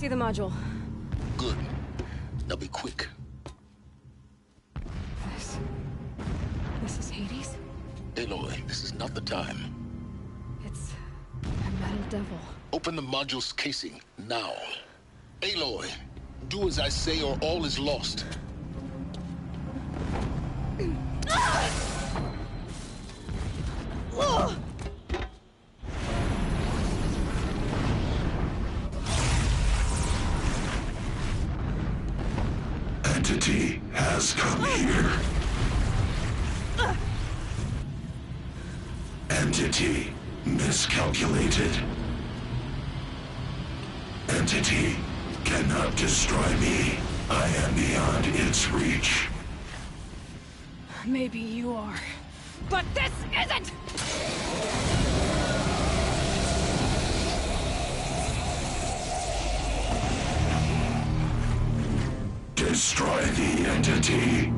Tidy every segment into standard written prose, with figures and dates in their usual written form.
see the module. Good. Now be quick. This is Hades? Aloy, this is not the time. It's a metal devil. Open the module's casing, now. Aloy, do as I say or all is lost. Entity has come here. Entity miscalculated. Entity cannot destroy me. I am beyond its reach. Maybe you are. But this isn't! Destroy the entity.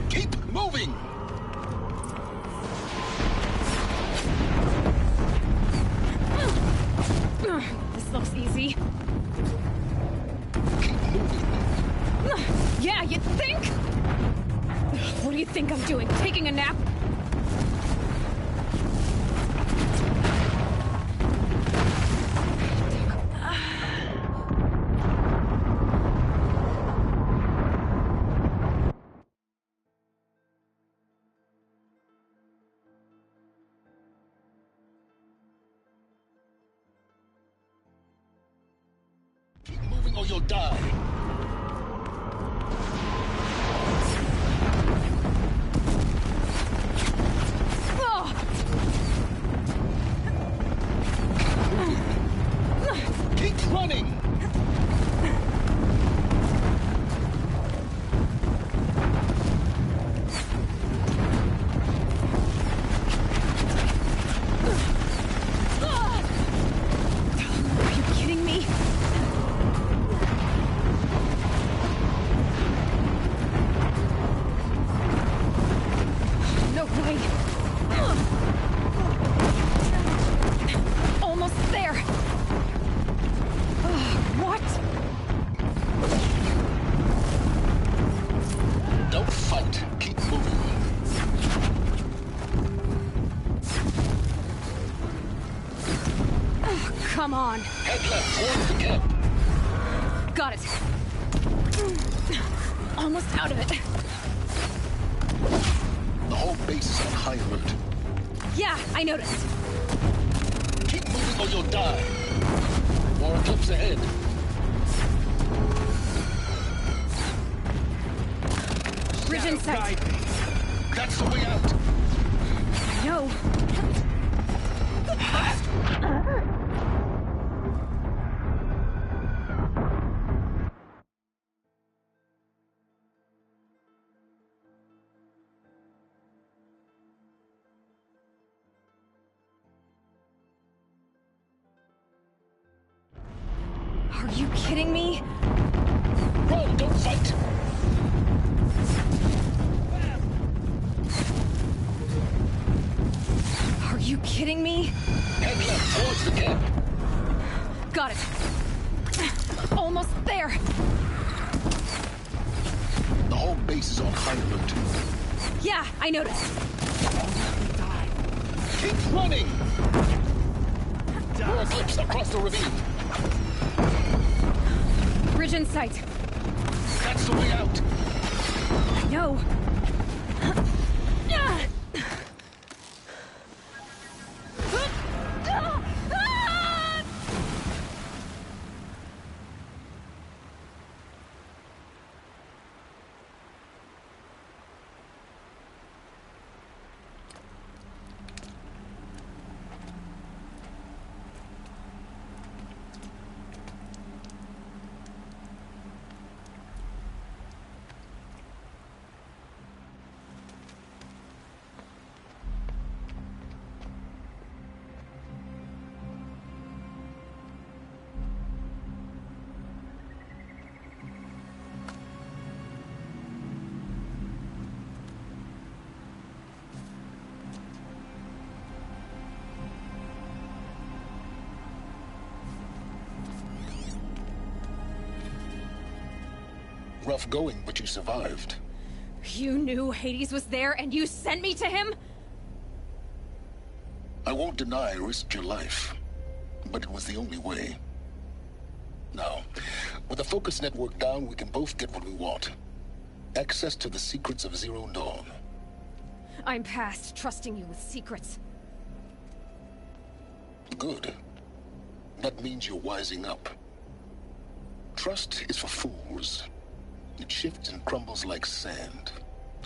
Keep moving! This looks easy. Keep moving. Yeah, you think? What do you think I'm doing? Taking a nap? Keep moving or you'll die. Keep running! Are you kidding me? No way. Almost there. What? Don't fight. Keep moving. Come on. Head left towards the camp. Got it. Almost out of it. The whole base is on high alert. Yeah, I noticed. Keep moving or you'll die. More eclipse ahead. Bridge in sight. That's the way out. No. Are you kidding me? Run, don't fight. Are you kidding me? Head left towards the camp. Got it. Almost there. The whole base is on high alert. Yeah, I noticed. Keep running. More eclipse across the ravine. Bridge in sight. That's the way out. No. rough going, but you survived. You knew Hades was there and you sent me to him? I won't deny I risked your life, but it was the only way. Now, with the focus network down, we can both get what we want. Access to the secrets of Zero Dawn. I'm past trusting you with secrets. Good. That means you're wising up. Trust is for fools. It shifts and crumbles like sand.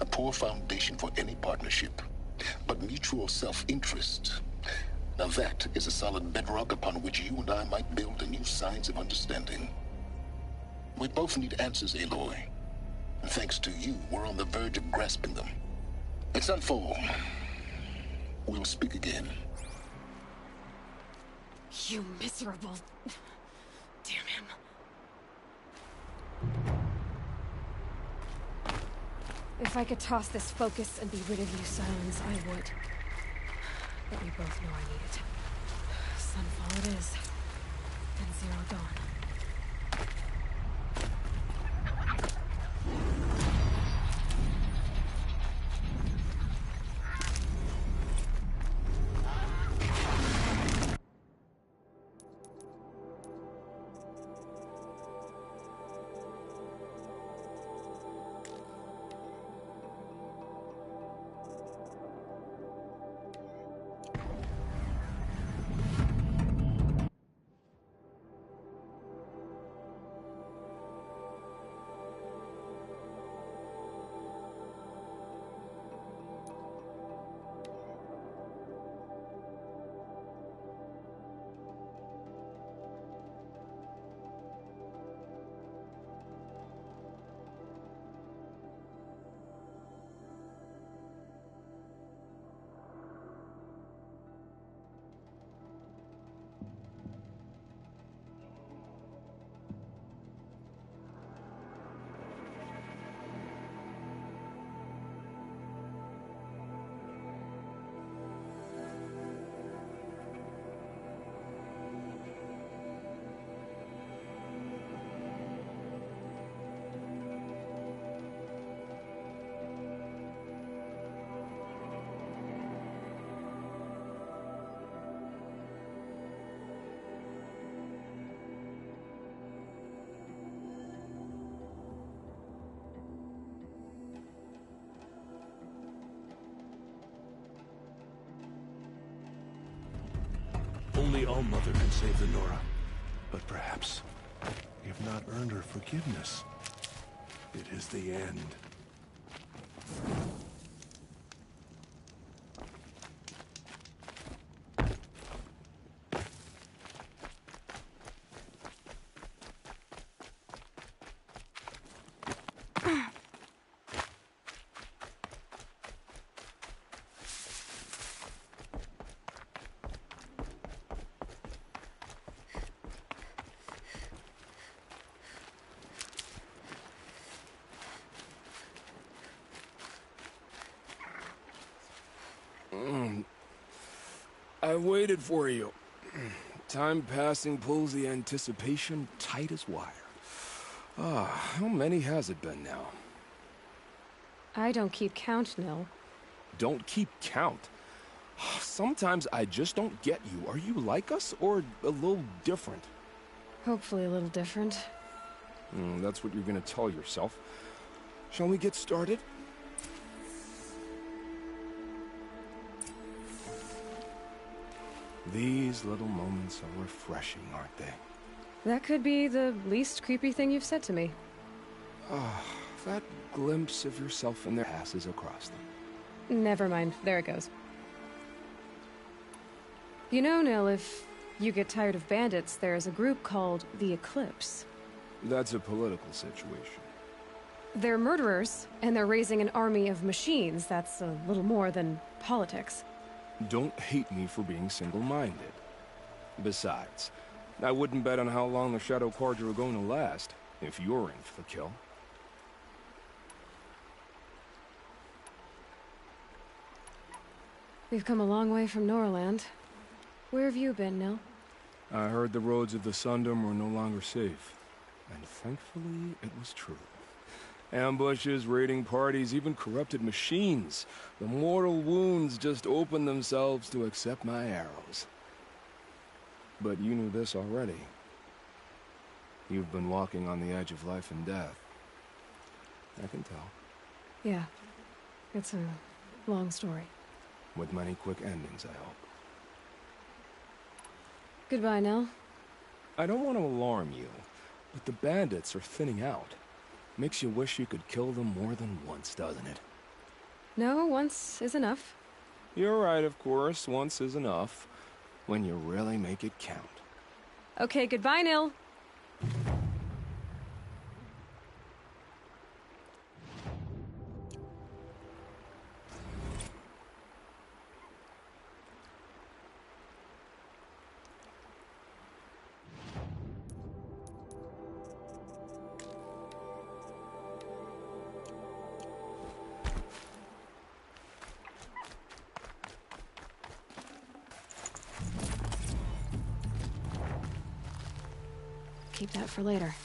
A poor foundation for any partnership. But mutual self-interest, now that is a solid bedrock upon which you and I might build a new science of understanding. We both need answers, Aloy. And thanks to you, we're on the verge of grasping them. Let's unfold. We'll speak again. You miserable... Damn him. If I could toss this focus and be rid of you, Silence, I would. But we both know I need it. Sunfall it is. And Zero Dawn. Only All-Mother can save the Nora. But perhaps we have not earned her forgiveness. It is the end. I waited for you. Time passing pulls the anticipation tight as wire. How many has it been now? I don't keep count, Nil. Don't keep count? Sometimes I just don't get you. Are you like us, or a little different? Hopefully a little different. That's what you're gonna tell yourself. Shall we get started? These little moments are refreshing, aren't they? That could be the least creepy thing you've said to me. That glimpse of yourself in there passes across them. Never mind. There it goes. You know, Nil, if you get tired of bandits, there's a group called the Eclipse. That's a political situation. They're murderers, and they're raising an army of machines. That's a little more than politics. Don't hate me for being single-minded. Besides, I wouldn't bet on how long the Shadow Cards are going to last, if you're in for the kill. We've come a long way from Norland. Where have you been, Nil? I heard the roads of the Sundom were no longer safe. And thankfully, it was true. Ambushes, raiding parties, even corrupted machines. The mortal wounds just open themselves to accept my arrows. But you knew this already. You've been walking on the edge of life and death. I can tell. Yeah. It's a long story. With many quick endings, I hope. Goodbye, Nell. I don't want to alarm you, but the bandits are thinning out. Makes you wish you could kill them more than once, doesn't it? No, once is enough. You're right, of course. Once is enough. When you really make it count. Okay, goodbye, Nell. Keep that for later.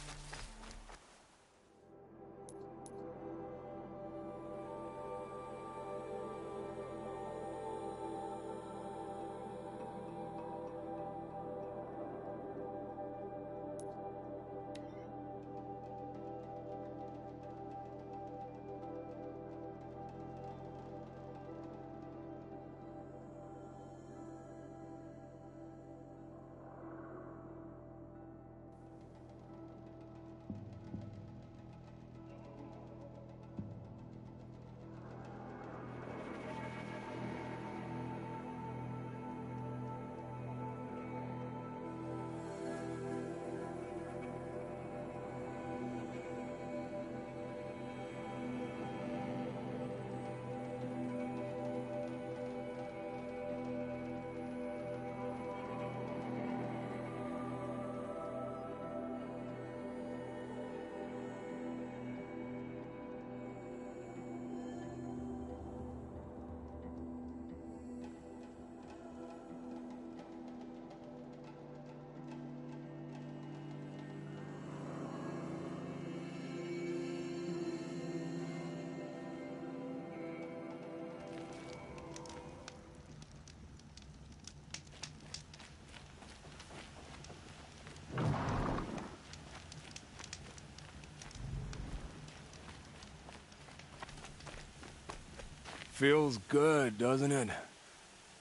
Feels good, doesn't it?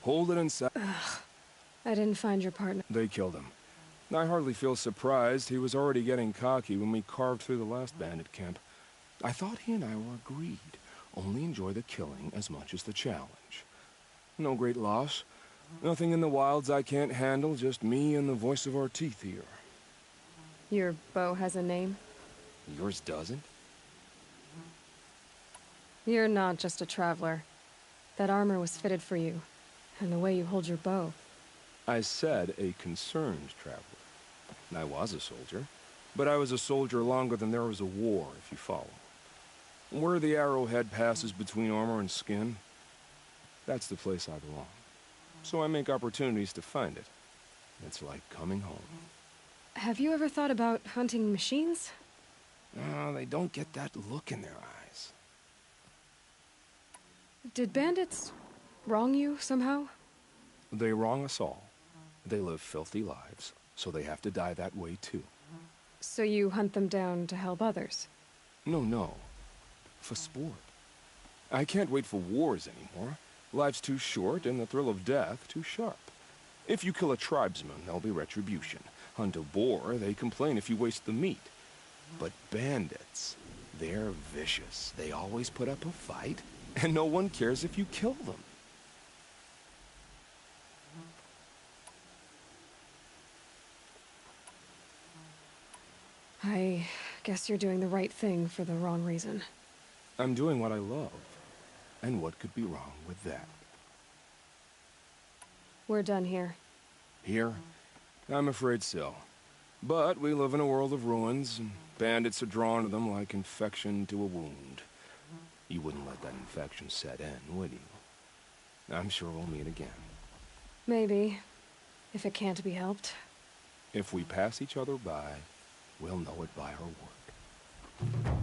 Hold it inside. I didn't find your partner. They killed him. I hardly feel surprised. He was already getting cocky when we carved through the last bandit camp. I thought he and I were agreed. Only enjoy the killing as much as the challenge. No great loss. Nothing in the wilds I can't handle, just me and the voice of our teeth here. Your bow has a name? Yours doesn't? You're not just a traveler. That armor was fitted for you, and the way you hold your bow. I said a concerned traveler. I was a soldier, but I was a soldier longer than there was a war, if you follow. Where the arrowhead passes between armor and skin, that's the place I belong. So I make opportunities to find it. It's like coming home. Have you ever thought about hunting machines? They don't get that look in their eyes. Did bandits wrong you somehow? They wrong us all. They live filthy lives, so they have to die that way too. So you hunt them down to help others? No. For sport. I can't wait for wars anymore. Life's too short and the thrill of death too sharp. If you kill a tribesman, there'll be retribution. Hunt a boar, they complain if you waste the meat. But bandits, they're vicious. They always put up a fight, and no one cares if you kill them. I guess you're doing the right thing for the wrong reason. I'm doing what I love. And what could be wrong with that? We're done here. Here? I'm afraid so. But we live in a world of ruins, and bandits are drawn to them like infection to a wound. You wouldn't let that infection set in, would you? I'm sure we'll meet again. Maybe. If it can't be helped. If we pass each other by, we'll know it by our work.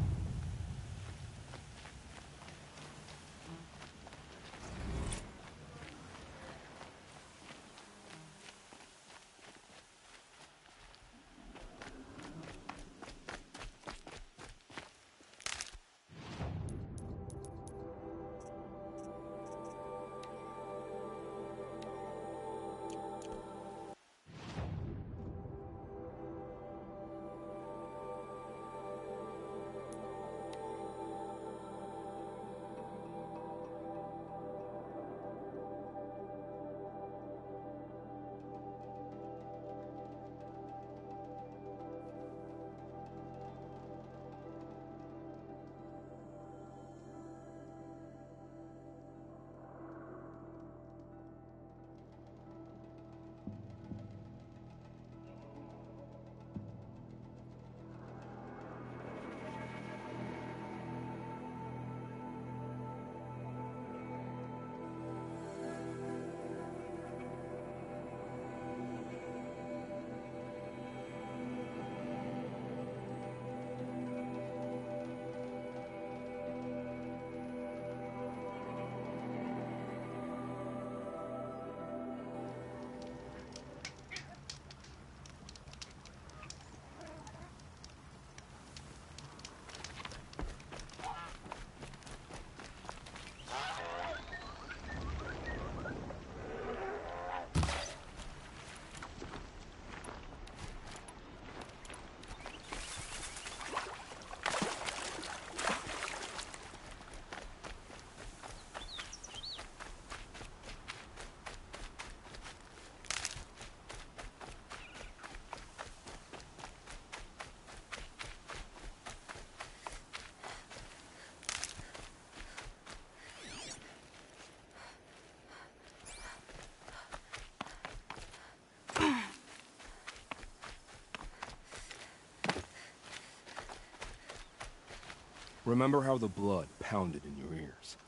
Remember how the blood pounded in your ears.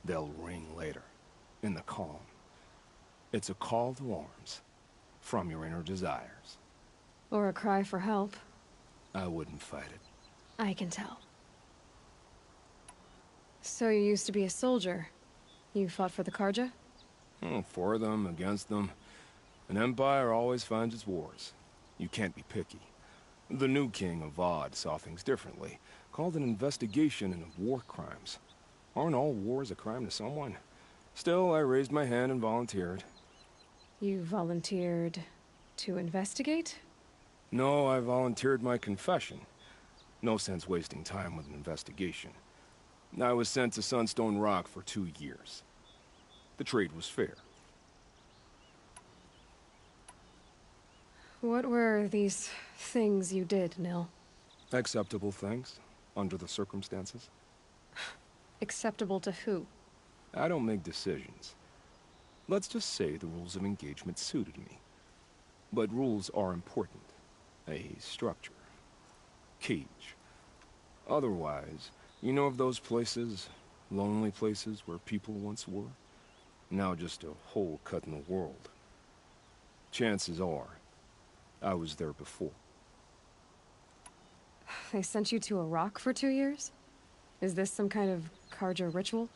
They'll ring later, in the calm. It's a call to arms, from your inner desires. Or a cry for help. I wouldn't fight it. I can tell. So you used to be a soldier. You fought for the Karja? For them, against them. An empire always finds its wars. You can't be picky. The new king of Vod saw things differently. Called an investigation into war crimes. Aren't all wars a crime to someone? Still, I raised my hand and volunteered. You volunteered to investigate? No, I volunteered my confession. No sense wasting time with an investigation. I was sent to Sunstone Rock for 2 years. The trade was fair. What were these things you did, Nil? Acceptable things, under the circumstances. Acceptable to who? I don't make decisions. Let's just say the rules of engagement suited me. But rules are important. A structure. Cage. Otherwise, you know of those places, lonely places where people once were? Now just a hole cut in the world. Chances are, I was there before. They sent you to a rock for 2 years? Is this some kind of Karja ritual?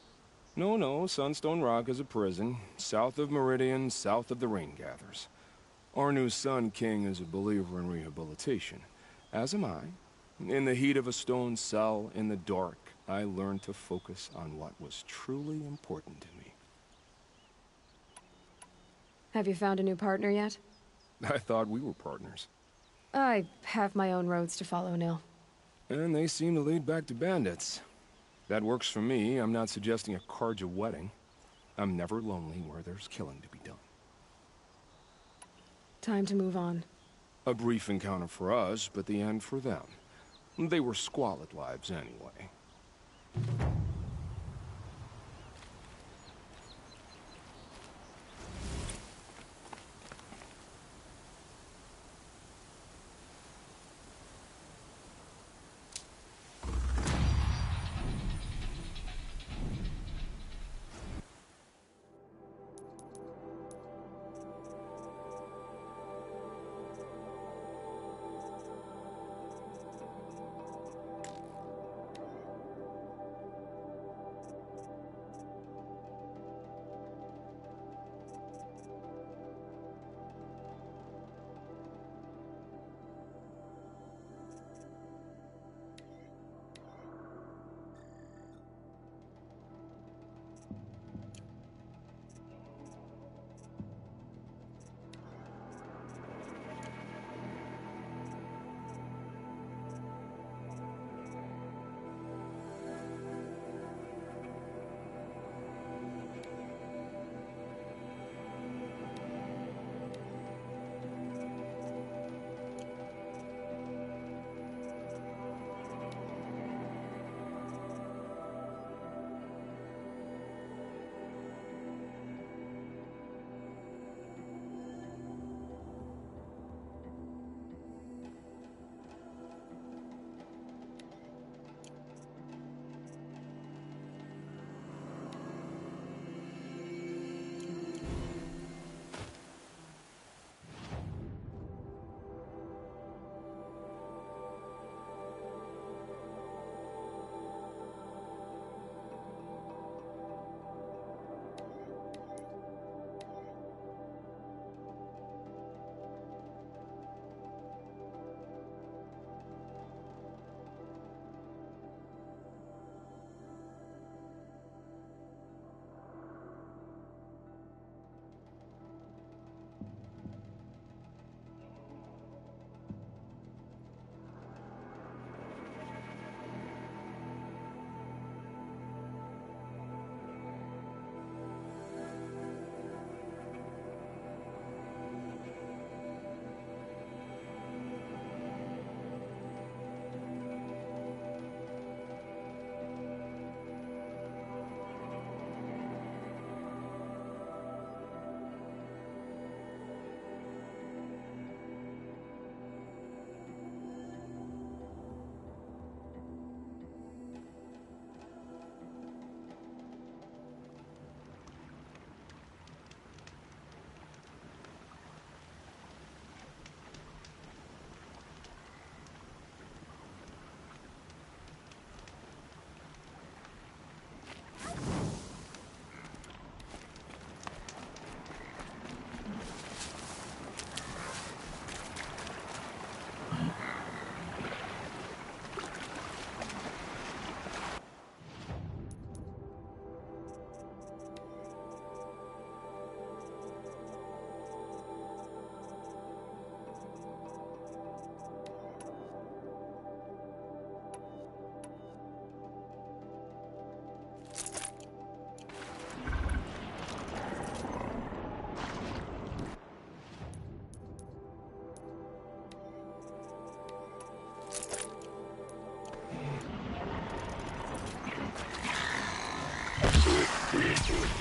No, Sunstone Rock is a prison, south of Meridian, south of the Rain Gathers. Our new Sun King is a believer in rehabilitation, as am I. In the heat of a stone cell, in the dark, I learned to focus on what was truly important to me. Have you found a new partner yet? I thought we were partners. I have my own roads to follow, Nil. And they seem to lead back to bandits. That works for me. I'm not suggesting a Karja wedding. I'm never lonely where there's killing to be done. Time to move on. A brief encounter for us, but the end for them. They were squalid lives anyway.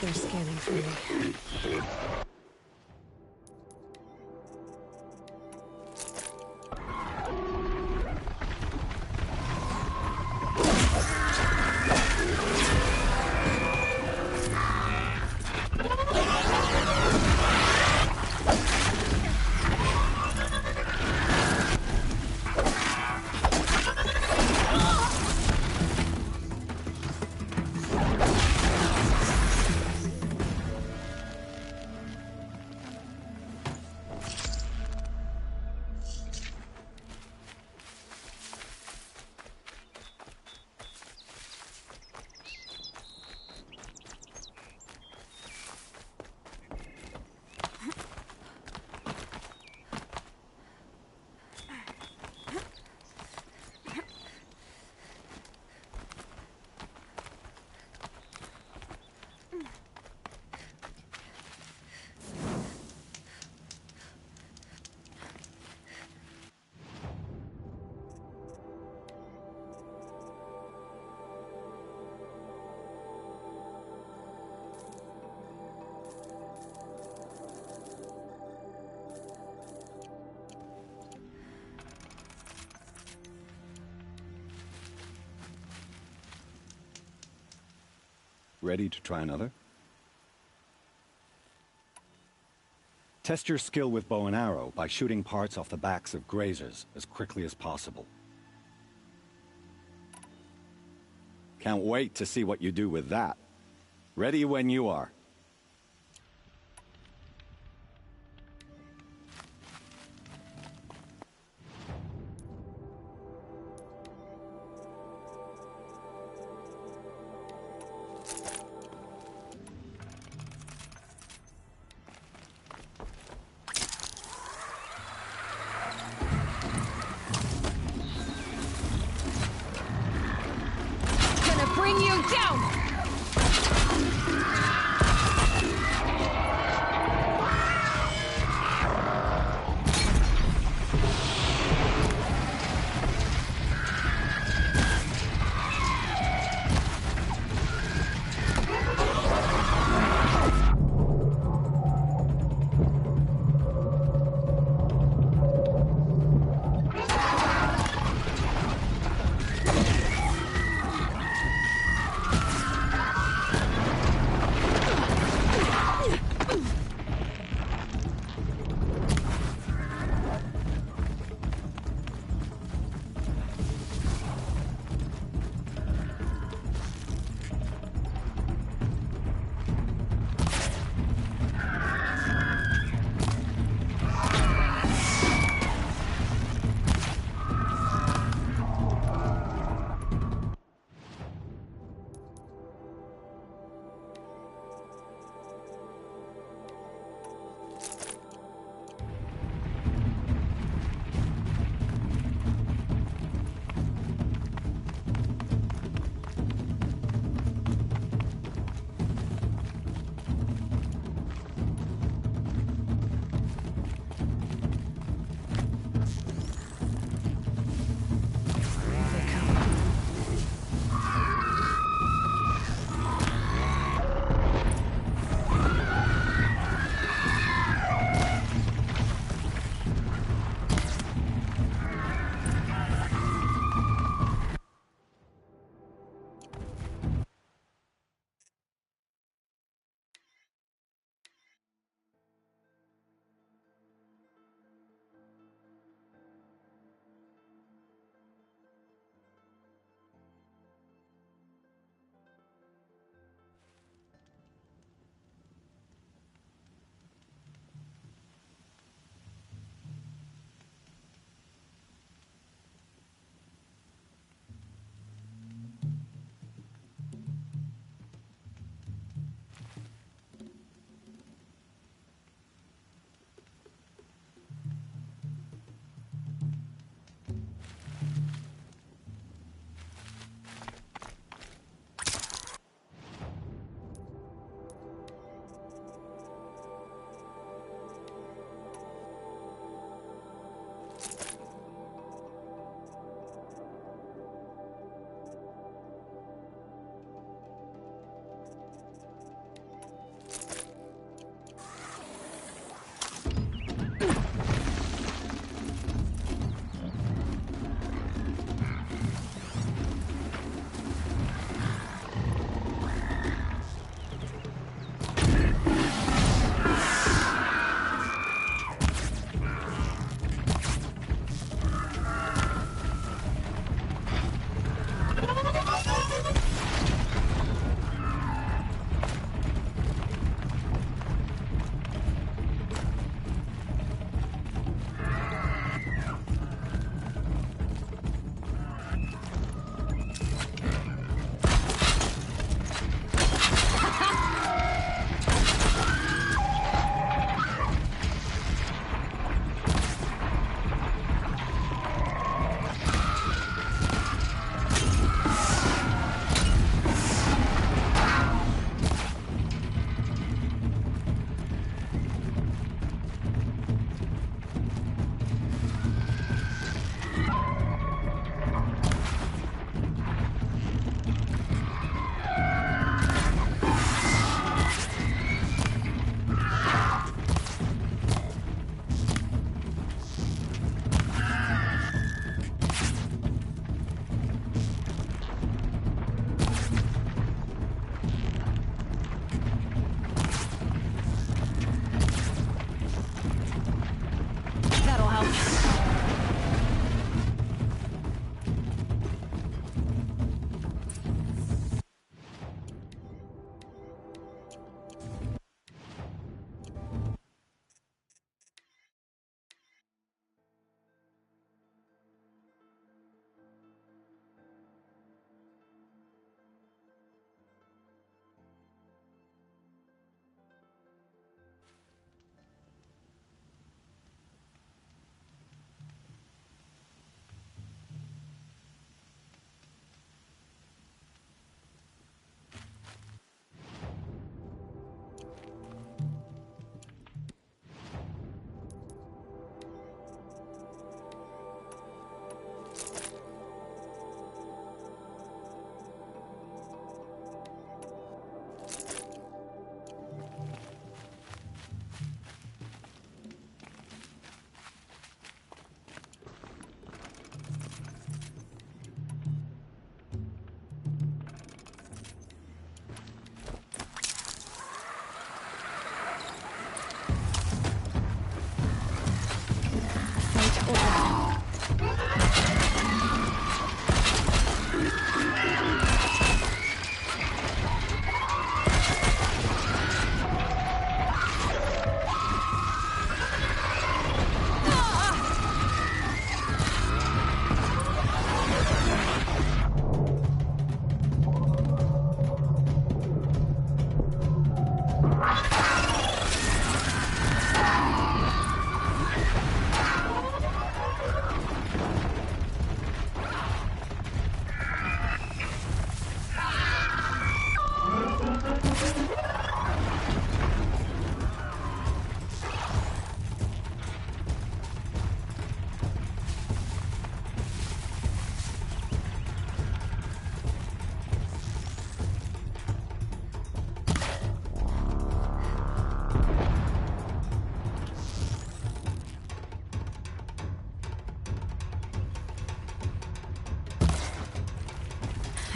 They're scanning for me. Ready to try another? Test your skill with bow and arrow by shooting parts off the backs of grazers as quickly as possible. Can't wait to see what you do with that. Ready when you are. Bring you down!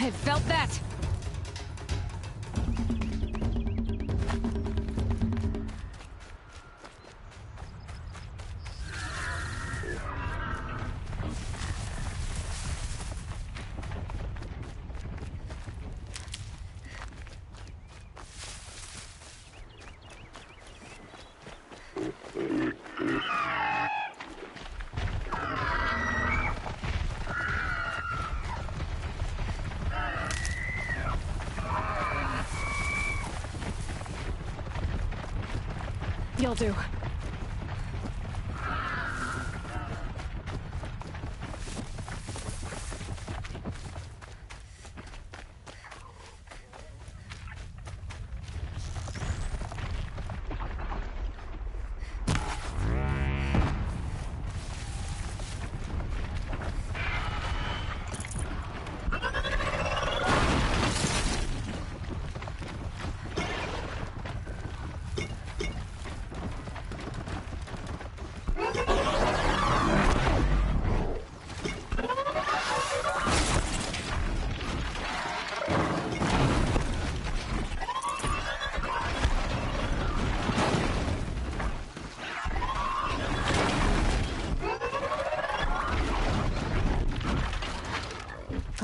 I felt that! You'll do.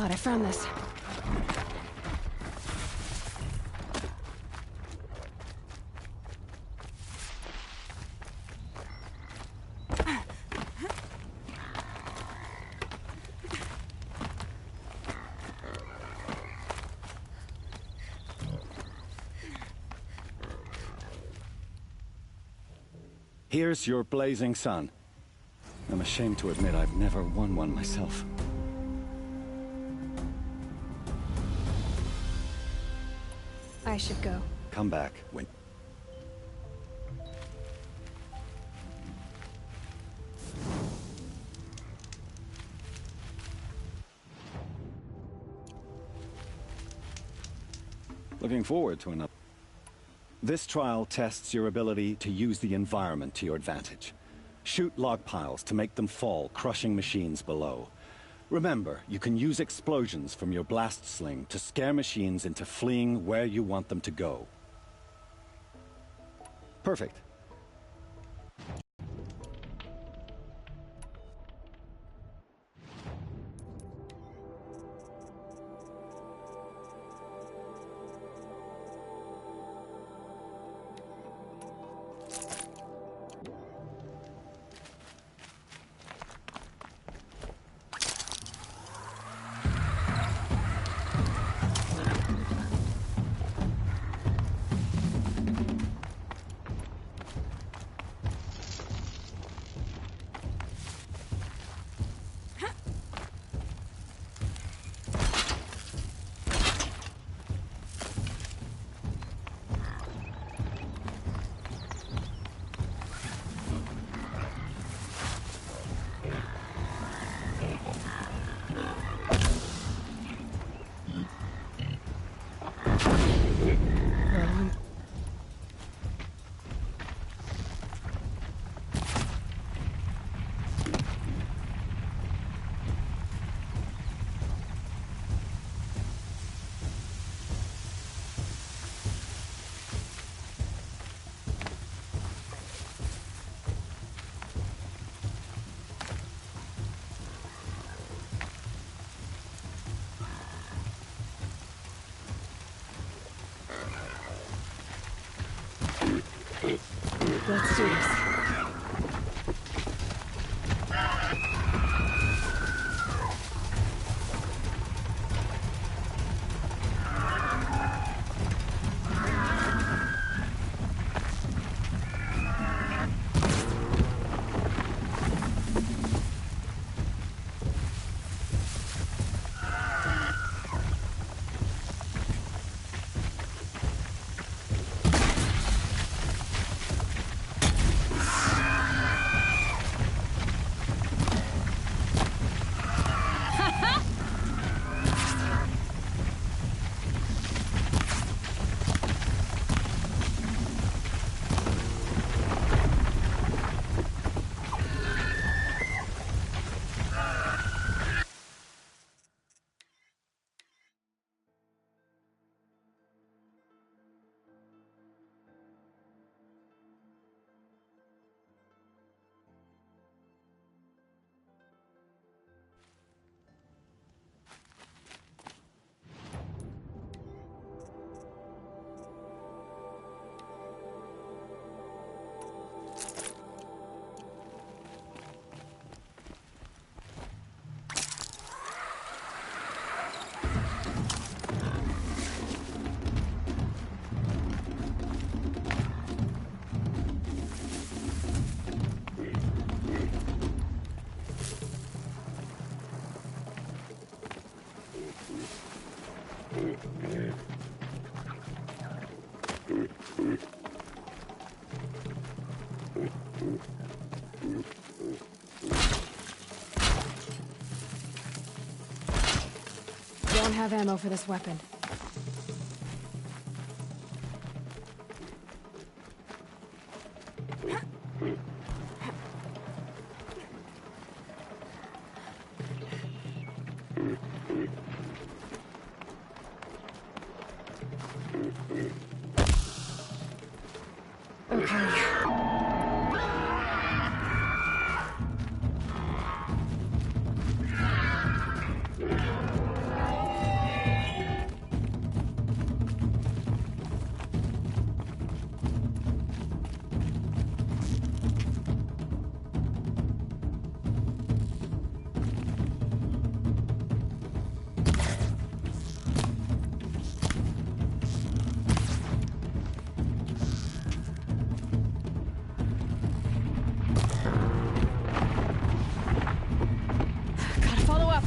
God, I found this. Here's your blazing sun. I'm ashamed to admit I've never won one myself. I should go. Come back when... Looking forward to another. This trial tests your ability to use the environment to your advantage. Shoot log piles to make them fall, crushing machines below. Remember, you can use explosions from your blast sling to scare machines into fleeing where you want them to go. Perfect. Let's do this. Don't have ammo for this weapon. Gotta follow up.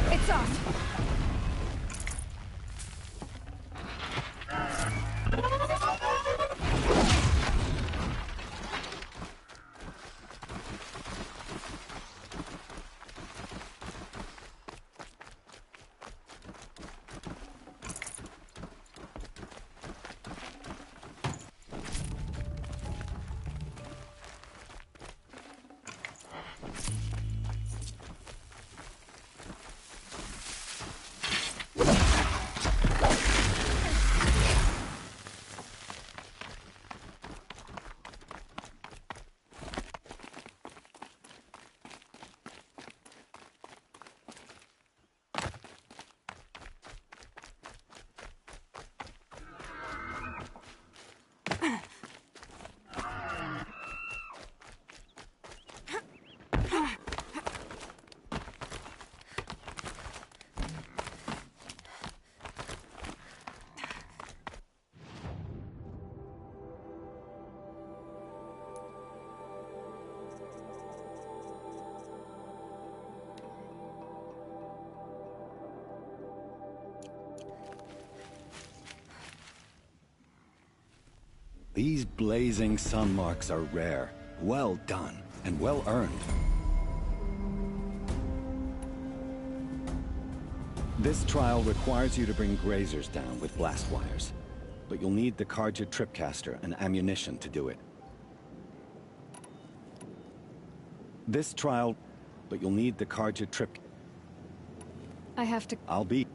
It's off. These blazing sun marks are rare. Well done, and well earned. This trial requires you to bring grazers down with blast wires. But you'll need the Karja tripcaster and ammunition to do it. This trial... But you'll need the Karja trip... I have to... I'll be...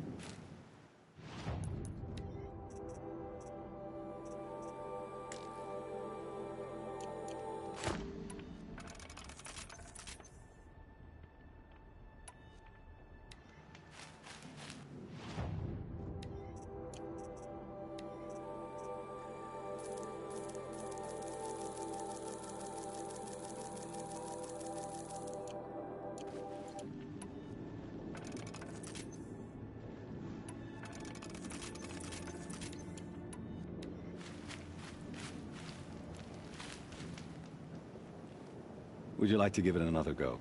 Would you like to give it another go?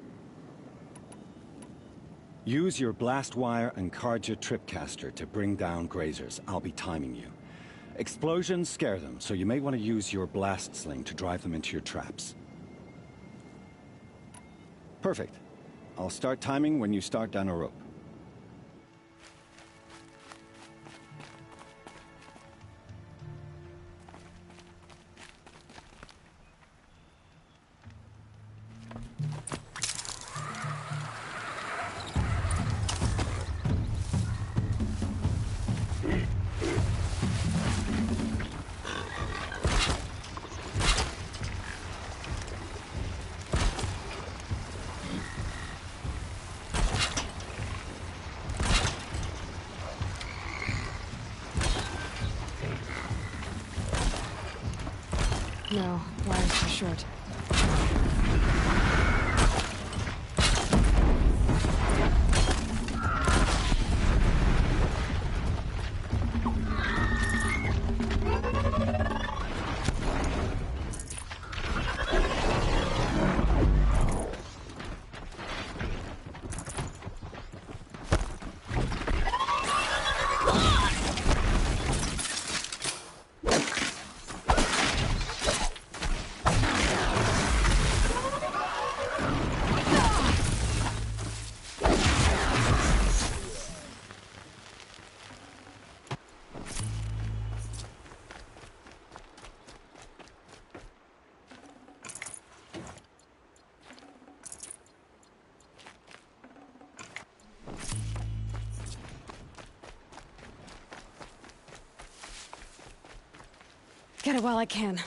Use your blast wire and Karja tripcaster to bring down grazers. I'll be timing you. Explosions scare them, so you may want to use your blast sling to drive them into your traps. Perfect. I'll start timing when you start down a rope. No, wire's too short. Get it while I can.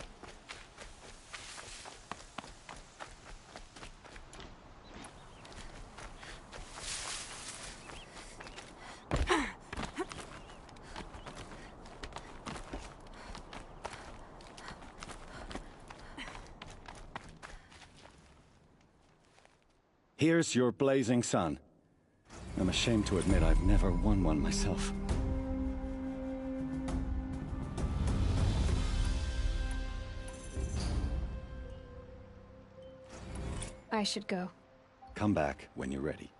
Here's your blazing sun. I'm ashamed to admit I've never won one myself. I should go. Come back when you're ready.